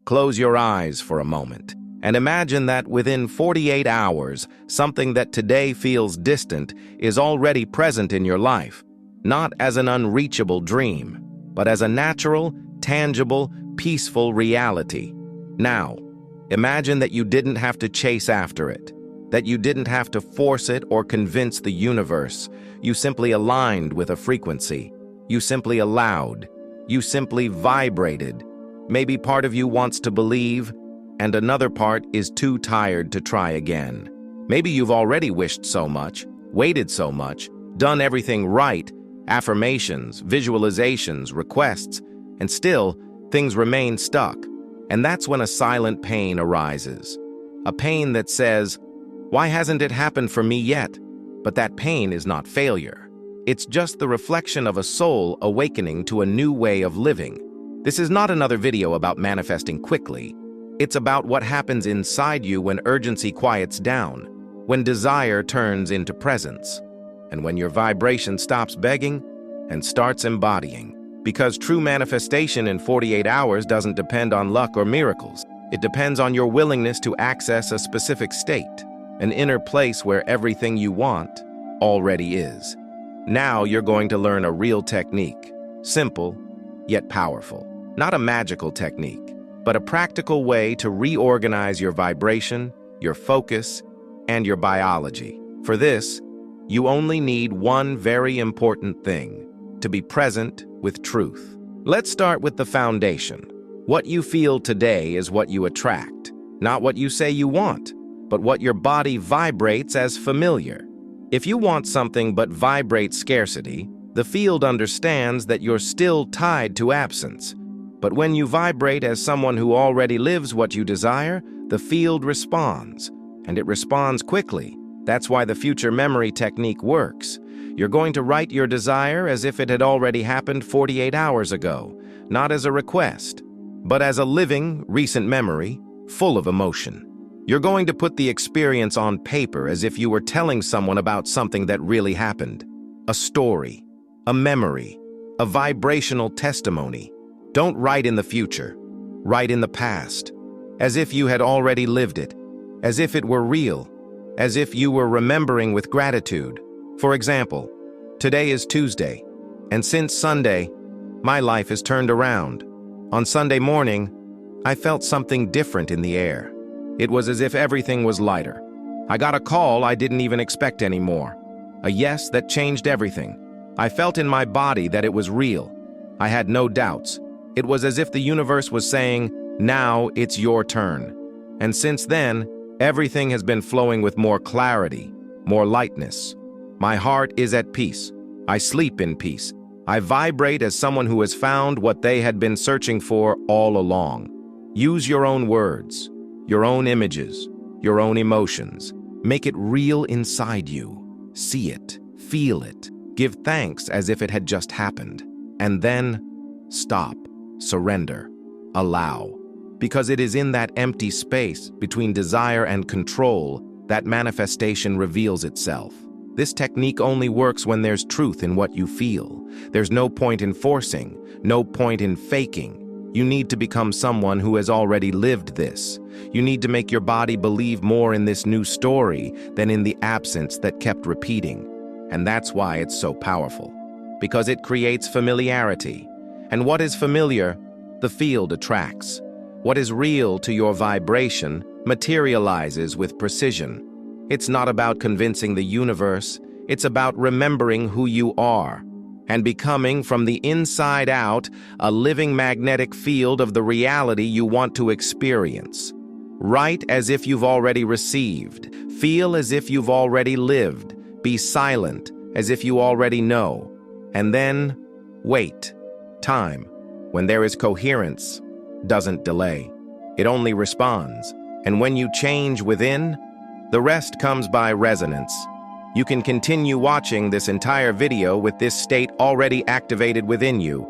Close your eyes for a moment and imagine that within 48 hours, something that today feels distant is already present in your life, not as an unreachable dream, but as a natural, tangible, peaceful reality. Now, imagine that you didn't have to chase after it, that you didn't have to force it or convince the universe. You simply aligned with a frequency. You simply allowed. You simply vibrated. Maybe part of you wants to believe, and another part is too tired to try again. Maybe you've already wished so much, waited so much, done everything right, affirmations, visualizations, requests, and still, things remain stuck. And that's when a silent pain arises. A pain that says, "Why hasn't it happened for me yet?" But that pain is not failure. It's just the reflection of a soul awakening to a new way of living. This is not another video about manifesting quickly. It's about what happens inside you when urgency quiets down, when desire turns into presence, and when your vibration stops begging and starts embodying. Because true manifestation in 48 hours doesn't depend on luck or miracles. It depends on your willingness to access a specific state, an inner place where everything you want already is. Now you're going to learn a real technique, simple yet powerful. Not a magical technique, but a practical way to reorganize your vibration, your focus, and your biology. For this, you only need one very important thing: to be present with truth. Let's start with the foundation. What you feel today is what you attract, not what you say you want, but what your body vibrates as familiar. If you want something but vibrate scarcity, the field understands that you're still tied to absence. But when you vibrate as someone who already lives what you desire, the field responds, and it responds quickly. That's why the future memory technique works. You're going to write your desire as if it had already happened 48 hours ago, not as a request, but as a living, recent memory, full of emotion. You're going to put the experience on paper as if you were telling someone about something that really happened. A story, a memory, a vibrational testimony. Don't write in the future. Write in the past, as if you had already lived it, as if it were real, as if you were remembering with gratitude. For example, today is Tuesday, and since Sunday, my life has turned around. On Sunday morning, I felt something different in the air. It was as if everything was lighter. I got a call I didn't even expect anymore. A yes that changed everything. I felt in my body that it was real. I had no doubts. It was as if the universe was saying, "Now it's your turn." And since then, everything has been flowing with more clarity, more lightness. My heart is at peace. I sleep in peace. I vibrate as someone who has found what they had been searching for all along. Use your own words, your own images, your own emotions. Make it real inside you. See it, feel it, give thanks as if it had just happened. And then stop, surrender, allow. Because it is in that empty space between desire and control that manifestation reveals itself. This technique only works when there's truth in what you feel. There's no point in forcing, no point in faking. You need to become someone who has already lived this. You need to make your body believe more in this new story than in the absence that kept repeating. And that's why it's so powerful. Because it creates familiarity. And what is familiar, the field attracts. What is real to your vibration materializes with precision. It's not about convincing the universe, it's about remembering who you are and becoming from the inside out a living magnetic field of the reality you want to experience. Write as if you've already received, feel as if you've already lived, be silent as if you already know, and then wait. Time, when there is coherence, doesn't delay. It only responds. And when you change within, the rest comes by resonance. You can continue watching this entire video with this state already activated within you,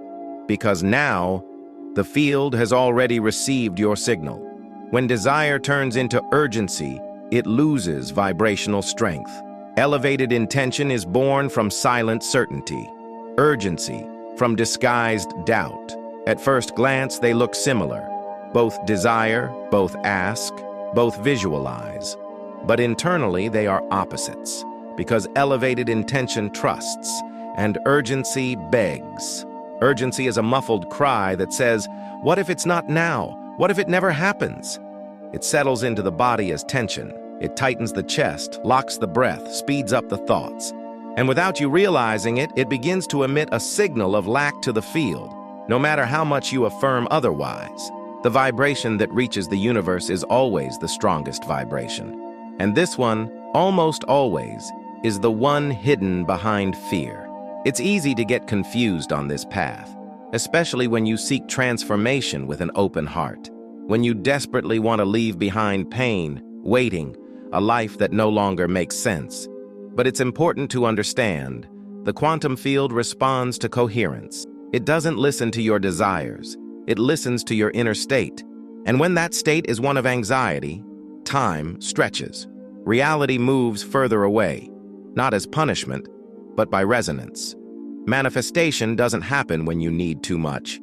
because now the field has already received your signal. When desire turns into urgency, it loses vibrational strength. Elevated intention is born from silent certainty. Urgency from disguised doubt. At first glance, they look similar. Both desire, both ask, both visualize. But internally, they are opposites, because elevated intention trusts, and urgency begs. Urgency is a muffled cry that says, "What if it's not now? What if it never happens?" It settles into the body as tension. It tightens the chest, locks the breath, speeds up the thoughts. And without you realizing it, it begins to emit a signal of lack to the field. No matter how much you affirm otherwise, the vibration that reaches the universe is always the strongest vibration. And this one, almost always, is the one hidden behind fear. It's easy to get confused on this path, especially when you seek transformation with an open heart, when you desperately want to leave behind pain, waiting, a life that no longer makes sense. But it's important to understand, the quantum field responds to coherence. It doesn't listen to your desires. It listens to your inner state. And when that state is one of anxiety, time stretches. Reality moves further away, not as punishment, but by resonance. Manifestation doesn't happen when you need too much.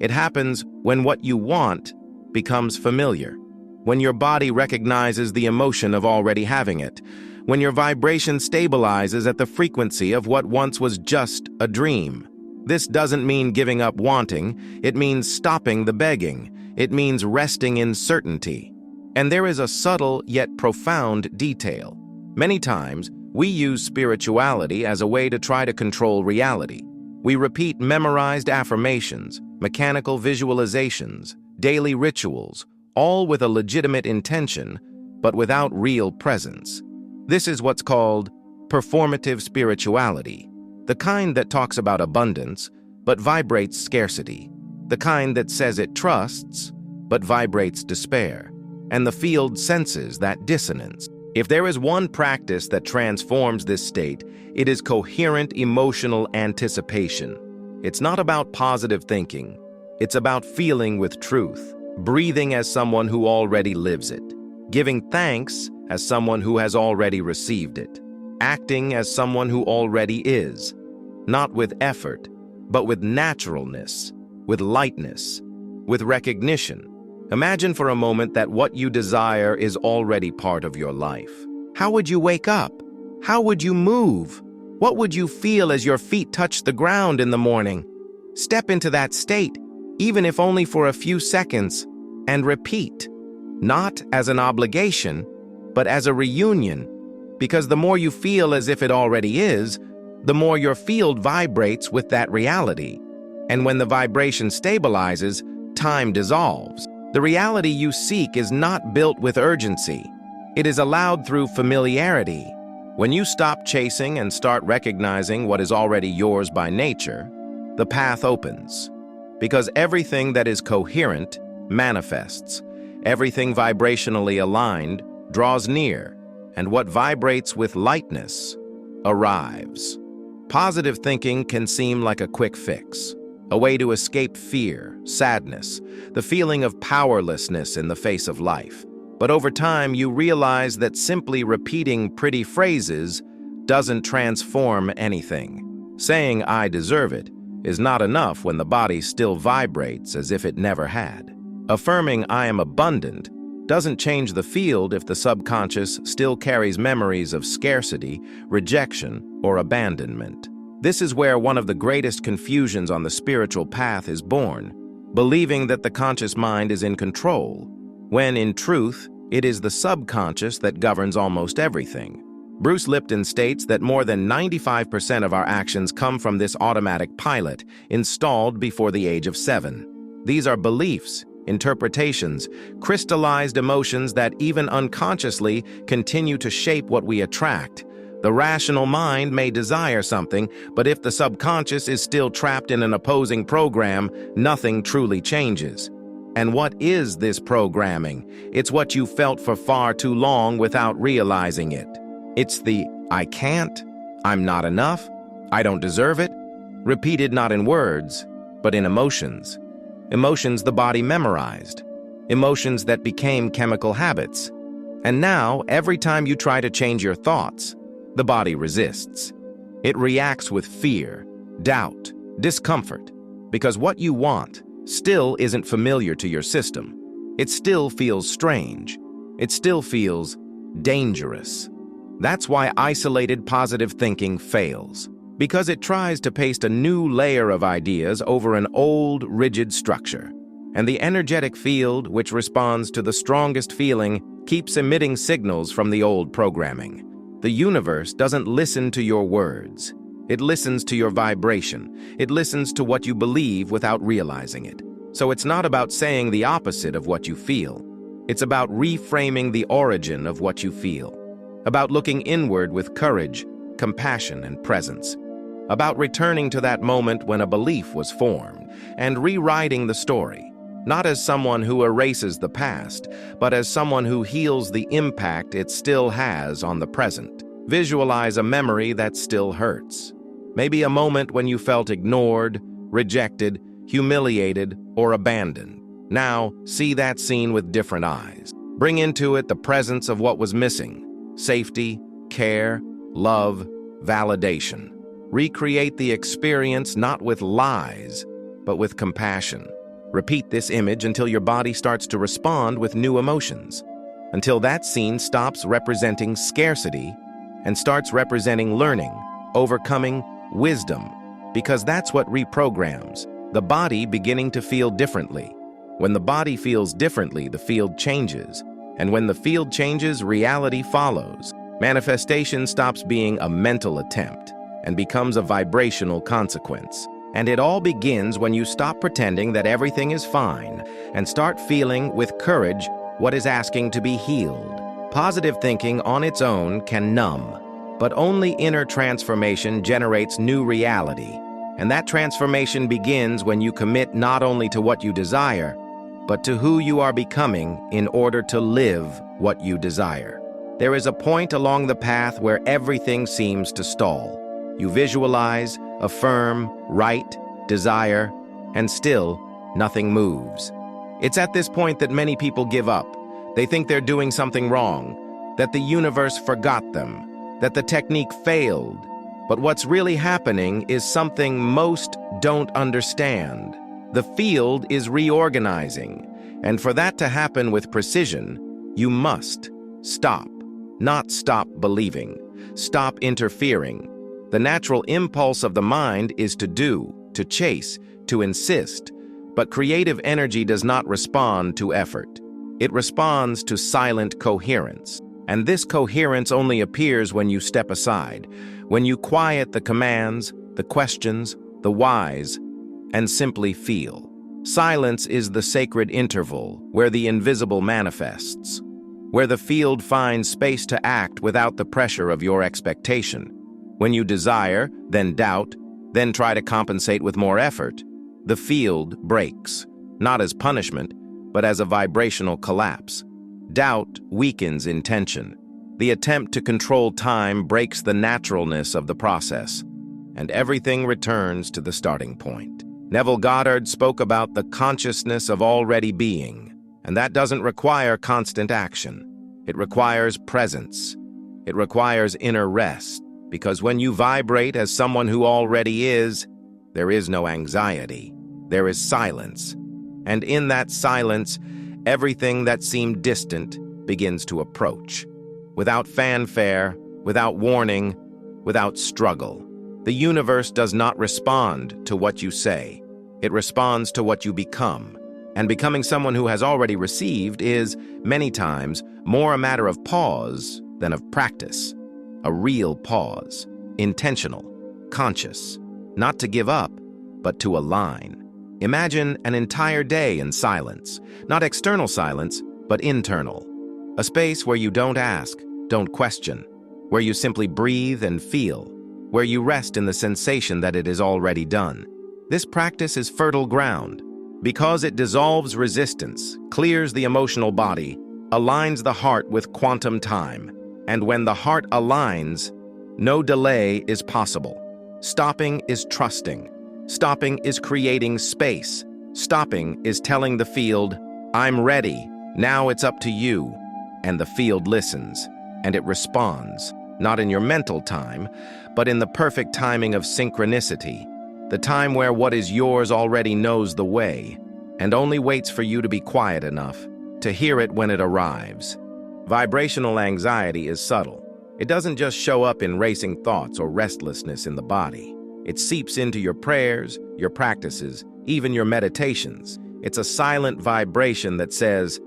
It happens when what you want becomes familiar, when your body recognizes the emotion of already having it, when your vibration stabilizes at the frequency of what once was just a dream. This doesn't mean giving up wanting, it means stopping the begging, it means resting in certainty. And there is a subtle yet profound detail. Many times, we use spirituality as a way to try to control reality. We repeat memorized affirmations, mechanical visualizations, daily rituals, all with a legitimate intention, but without real presence. This is what's called performative spirituality, the kind that talks about abundance, but vibrates scarcity, the kind that says it trusts, but vibrates despair, and the field senses that dissonance. If there is one practice that transforms this state, it is coherent emotional anticipation. It's not about positive thinking. It's about feeling with truth, breathing as someone who already lives it, giving thanks as someone who has already received it, acting as someone who already is, not with effort, but with naturalness, with lightness, with recognition. Imagine for a moment that what you desire is already part of your life. How would you wake up? How would you move? What would you feel as your feet touch the ground in the morning? Step into that state, even if only for a few seconds, and repeat, not as an obligation, but as a reunion, because the more you feel as if it already is, the more your field vibrates with that reality. And when the vibration stabilizes, time dissolves. The reality you seek is not built with urgency. It is allowed through familiarity. When you stop chasing and start recognizing what is already yours by nature, the path opens. Because everything that is coherent manifests. Everything vibrationally aligned draws near, and what vibrates with lightness arrives. Positive thinking can seem like a quick fix, a way to escape fear, sadness, the feeling of powerlessness in the face of life. But over time, you realize that simply repeating pretty phrases doesn't transform anything. Saying "I deserve it" is not enough when the body still vibrates as if it never had. Affirming "I am abundant" doesn't change the field if the subconscious still carries memories of scarcity, rejection, or abandonment. This is where one of the greatest confusions on the spiritual path is born, believing that the conscious mind is in control, when in truth, it is the subconscious that governs almost everything. Bruce Lipton states that more than 95% of our actions come from this automatic pilot, installed before the age of 7. These are beliefs, interpretations, crystallized emotions that even unconsciously continue to shape what we attract. The rational mind may desire something, but if the subconscious is still trapped in an opposing program, nothing truly changes. And what is this programming? It's what you felt for far too long without realizing it. It's the "I can't," "I'm not enough," "I don't deserve it," repeated not in words, but in emotions. Emotions the body memorized. Emotions that became chemical habits. And now, every time you try to change your thoughts, the body resists. It reacts with fear, doubt, discomfort, because what you want still isn't familiar to your system. It still feels strange. It still feels dangerous. That's why isolated positive thinking fails, because it tries to paste a new layer of ideas over an old, rigid structure. And the energetic field, which responds to the strongest feeling, keeps emitting signals from the old programming. The universe doesn't listen to your words. It listens to your vibration. It listens to what you believe without realizing it. So it's not about saying the opposite of what you feel. It's about reframing the origin of what you feel. About looking inward with courage, compassion, and presence. About returning to that moment when a belief was formed and rewriting the story, not as someone who erases the past, but as someone who heals the impact it still has on the present. Visualize a memory that still hurts. Maybe a moment when you felt ignored, rejected, humiliated, or abandoned. Now, see that scene with different eyes. Bring into it the presence of what was missing: safety, care, love, validation. Recreate the experience not with lies, but with compassion. Repeat this image until your body starts to respond with new emotions, until that scene stops representing scarcity and starts representing learning, overcoming, wisdom, because that's what reprograms, the body beginning to feel differently. When the body feels differently, the field changes, and when the field changes, reality follows. Manifestation stops being a mental attempt and becomes a vibrational consequence. And it all begins when you stop pretending that everything is fine and start feeling with courage what is asking to be healed. Positive thinking on its own can numb, but only inner transformation generates new reality. And that transformation begins when you commit not only to what you desire, but to who you are becoming in order to live what you desire. There is a point along the path where everything seems to stall. You visualize, affirm, write, desire, and still, nothing moves. It's at this point that many people give up. They think they're doing something wrong, that the universe forgot them, that the technique failed. But what's really happening is something most don't understand. The field is reorganizing, and for that to happen with precision, you must stop. Not stop believing, stop interfering. The natural impulse of the mind is to do, to chase, to insist. But creative energy does not respond to effort. It responds to silent coherence. And this coherence only appears when you step aside, when you quiet the commands, the questions, the whys, and simply feel. Silence is the sacred interval where the invisible manifests, where the field finds space to act without the pressure of your expectation. When you desire, then doubt, then try to compensate with more effort, the field breaks, not as punishment, but as a vibrational collapse. Doubt weakens intention. The attempt to control time breaks the naturalness of the process, and everything returns to the starting point. Neville Goddard spoke about the consciousness of already being, and that doesn't require constant action. It requires presence. It requires inner rest. Because when you vibrate as someone who already is, there is no anxiety. There is silence. And in that silence, everything that seemed distant begins to approach. Without fanfare, without warning, without struggle. The universe does not respond to what you say. It responds to what you become. And becoming someone who has already received is, many times, more a matter of pause than of practice. A real pause, intentional, conscious, not to give up, but to align. Imagine an entire day in silence, not external silence, but internal. A space where you don't ask, don't question, where you simply breathe and feel, where you rest in the sensation that it is already done. This practice is fertile ground because it dissolves resistance, clears the emotional body, aligns the heart with quantum time. And when the heart aligns, no delay is possible. Stopping is trusting. Stopping is creating space. Stopping is telling the field, I'm ready. Now it's up to you. And the field listens, and it responds, not in your mental time, but in the perfect timing of synchronicity, the time where what is yours already knows the way, and only waits for you to be quiet enough to hear it when it arrives. Vibrational anxiety is subtle. It doesn't just show up in racing thoughts or restlessness in the body. It seeps into your prayers, your practices, even your meditations. It's a silent vibration that says,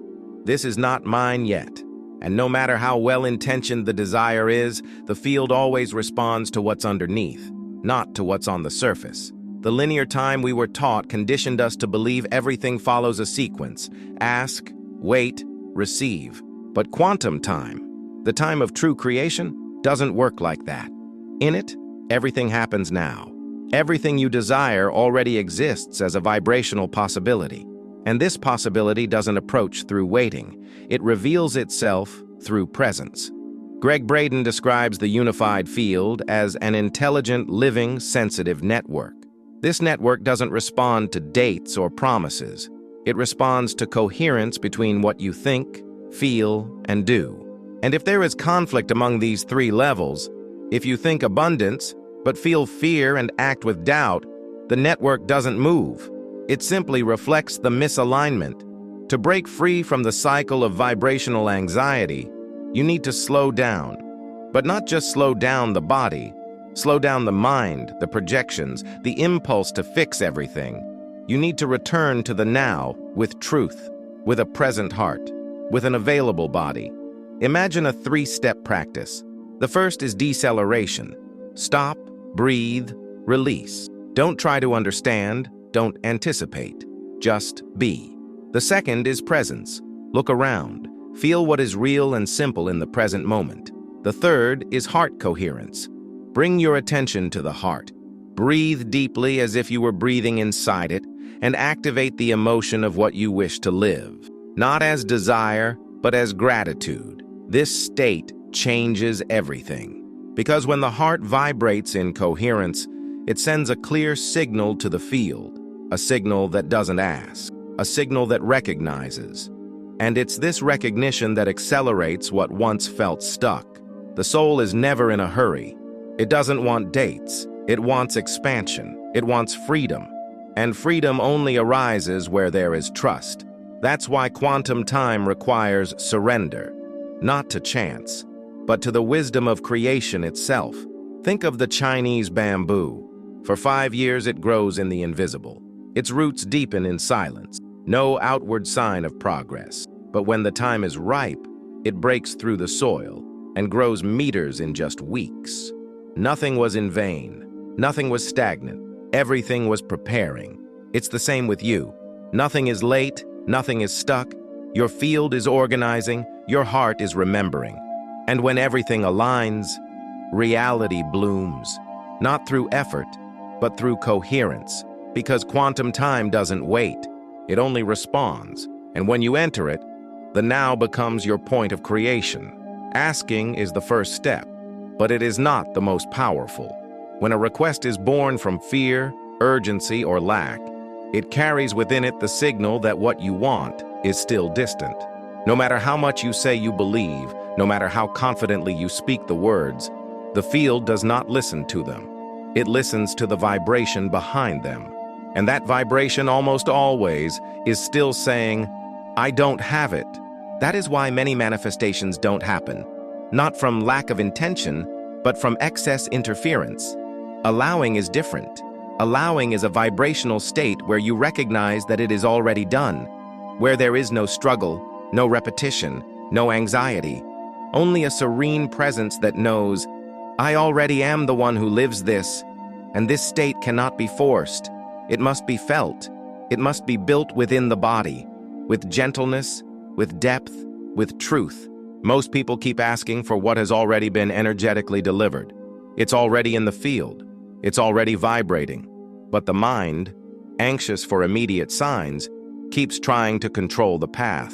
"This is not mine yet." And no matter how well-intentioned the desire is, the field always responds to what's underneath, not to what's on the surface. The linear time we were taught conditioned us to believe everything follows a sequence: ask, wait, receive. But quantum time, the time of true creation, doesn't work like that. In it, everything happens now. Everything you desire already exists as a vibrational possibility. And this possibility doesn't approach through waiting. It reveals itself through presence. Greg Braden describes the unified field as an intelligent, living, sensitive network. This network doesn't respond to dates or promises. It responds to coherence between what you think, feel, and do. And if there is conflict among these three levels, if you think abundance, but feel fear and act with doubt, the network doesn't move. It simply reflects the misalignment. To break free from the cycle of vibrational anxiety, you need to slow down. But not just slow down the body, slow down the mind, the projections, the impulse to fix everything. You need to return to the now with truth, with a present heart, with an available body. Imagine a three-step practice. The first is deceleration. Stop, breathe, release. Don't try to understand, don't anticipate. Just be. The second is presence. Look around. Feel what is real and simple in the present moment. The third is heart coherence. Bring your attention to the heart. Breathe deeply as if you were breathing inside it, and activate the emotion of what you wish to live. Not as desire, but as gratitude. This state changes everything. Because when the heart vibrates in coherence, it sends a clear signal to the field, a signal that doesn't ask, a signal that recognizes. And it's this recognition that accelerates what once felt stuck. The soul is never in a hurry. It doesn't want dates. It wants expansion. It wants freedom. And freedom only arises where there is trust. That's why quantum time requires surrender, not to chance, but to the wisdom of creation itself. Think of the Chinese bamboo. For 5 years it grows in the invisible. Its roots deepen in silence. No outward sign of progress. But when the time is ripe, it breaks through the soil and grows meters in just weeks. Nothing was in vain. Nothing was stagnant. Everything was preparing. It's the same with you. Nothing is late. Nothing is stuck. Your field is organizing. Your heart is remembering. And when everything aligns, reality blooms. Not through effort, but through coherence. Because quantum time doesn't wait. It only responds. And when you enter it, the now becomes your point of creation. Asking is the first step, but it is not the most powerful. When a request is born from fear, urgency, or lack, it carries within it the signal that what you want is still distant. No matter how much you say you believe, no matter how confidently you speak the words, the field does not listen to them. It listens to the vibration behind them. And that vibration almost always is still saying, "I don't have it." That is why many manifestations don't happen. Not from lack of intention, but from excess interference. Allowing is different. Allowing is a vibrational state where you recognize that it is already done, where there is no struggle, no repetition, no anxiety, only a serene presence that knows, "I already am the one who lives this, and this state cannot be forced. It must be felt. It must be built within the body, with gentleness, with depth, with truth." Most people keep asking for what has already been energetically delivered. It's already in the field. It's already vibrating. But the mind, anxious for immediate signs, keeps trying to control the path.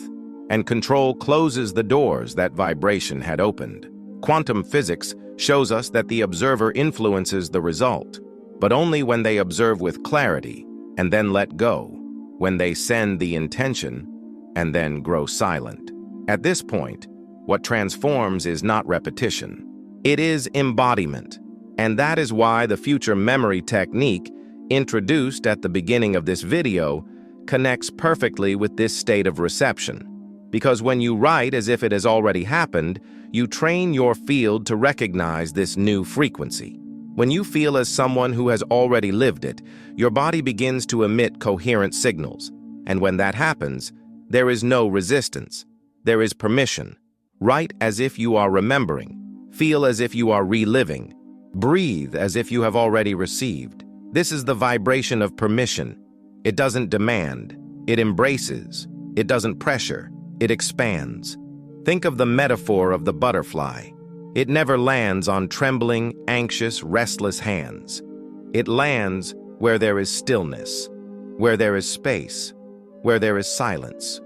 And control closes the doors that vibration had opened. Quantum physics shows us that the observer influences the result, but only when they observe with clarity and then let go, when they send the intention and then grow silent. At this point, what transforms is not repetition. It is embodiment. And that is why the future memory technique, introduced at the beginning of this video, connects perfectly with this state of reception. Because when you write as if it has already happened, you train your field to recognize this new frequency. When you feel as someone who has already lived it, your body begins to emit coherent signals. And when that happens, there is no resistance. There is permission. Write as if you are remembering. Feel as if you are reliving. Breathe as if you have already received. This is the vibration of permission. It doesn't demand. It embraces. It doesn't pressure. It expands. Think of the metaphor of the butterfly. It never lands on trembling, anxious, restless hands. It lands where there is stillness, where there is space, where there is silence.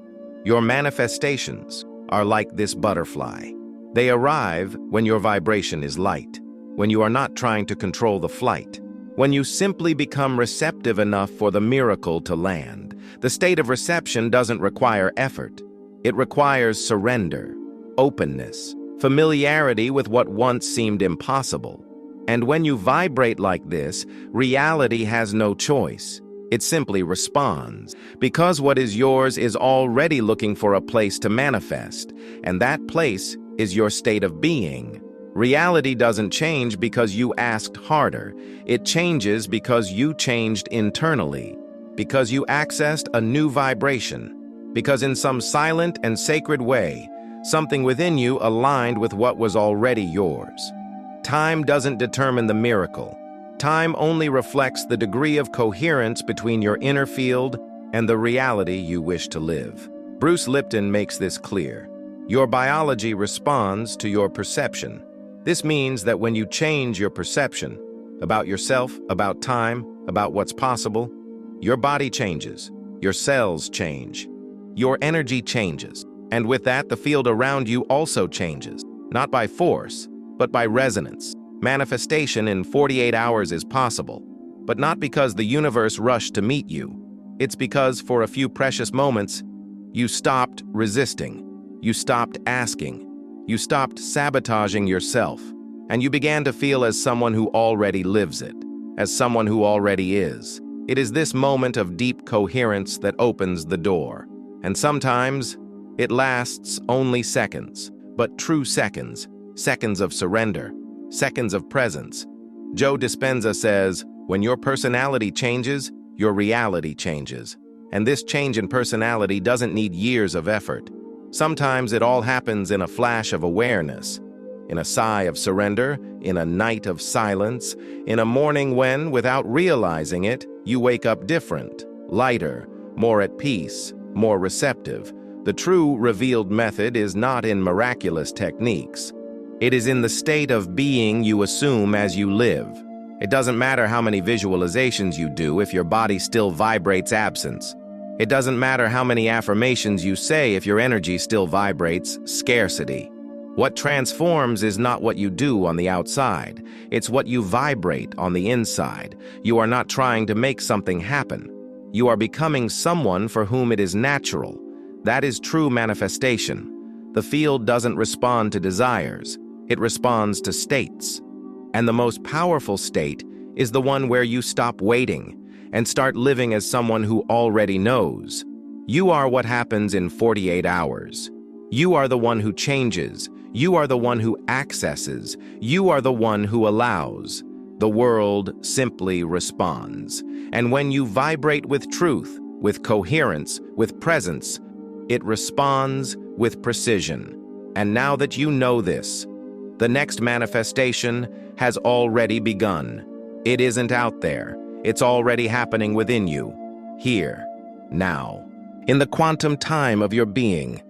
Your manifestations are like this butterfly. They arrive when your vibration is light, when you are not trying to control the flight, when you simply become receptive enough for the miracle to land. The state of reception doesn't require effort. It requires surrender, openness, familiarity with what once seemed impossible. And when you vibrate like this, reality has no choice. It simply responds, because what is yours is already looking for a place to manifest, and that place is your state of being. Reality doesn't change because you asked harder. It changes because you changed internally, because you accessed a new vibration, because in some silent and sacred way, something within you aligned with what was already yours. Time doesn't determine the miracle. Time only reflects the degree of coherence between your inner field and the reality you wish to live. Bruce Lipton makes this clear. Your biology responds to your perception. This means that when you change your perception about yourself, about time, about what's possible, your body changes, your cells change, your energy changes. And with that, the field around you also changes, not by force, but by resonance. Manifestation in 48 hours is possible, but not because the universe rushed to meet you. It's because for a few precious moments, you stopped resisting, you stopped asking, you stopped sabotaging yourself, and you began to feel as someone who already lives it, as someone who already is. It is this moment of deep coherence that opens the door, and sometimes it lasts only seconds, but true seconds, seconds of surrender, seconds of presence. Joe Dispenza says, when your personality changes, your reality changes. And this change in personality doesn't need years of effort. Sometimes it all happens in a flash of awareness, in a sigh of surrender, in a night of silence, in a morning when, without realizing it, you wake up different, lighter, more at peace, more receptive. The true revealed method is not in miraculous techniques. It is in the state of being you assume as you live. It doesn't matter how many visualizations you do if your body still vibrates absence. It doesn't matter how many affirmations you say if your energy still vibrates scarcity. What transforms is not what you do on the outside. It's what you vibrate on the inside. You are not trying to make something happen. You are becoming someone for whom it is natural. That is true manifestation. The field doesn't respond to desires. It responds to states. And the most powerful state is the one where you stop waiting and start living as someone who already knows. You are what happens in 48 hours. You are the one who changes. You are the one who accesses. You are the one who allows. The world simply responds. And when you vibrate with truth, with coherence, with presence, it responds with precision. And now that you know this, the next manifestation has already begun. It isn't out there. It's already happening within you, here, now. In the quantum time of your being,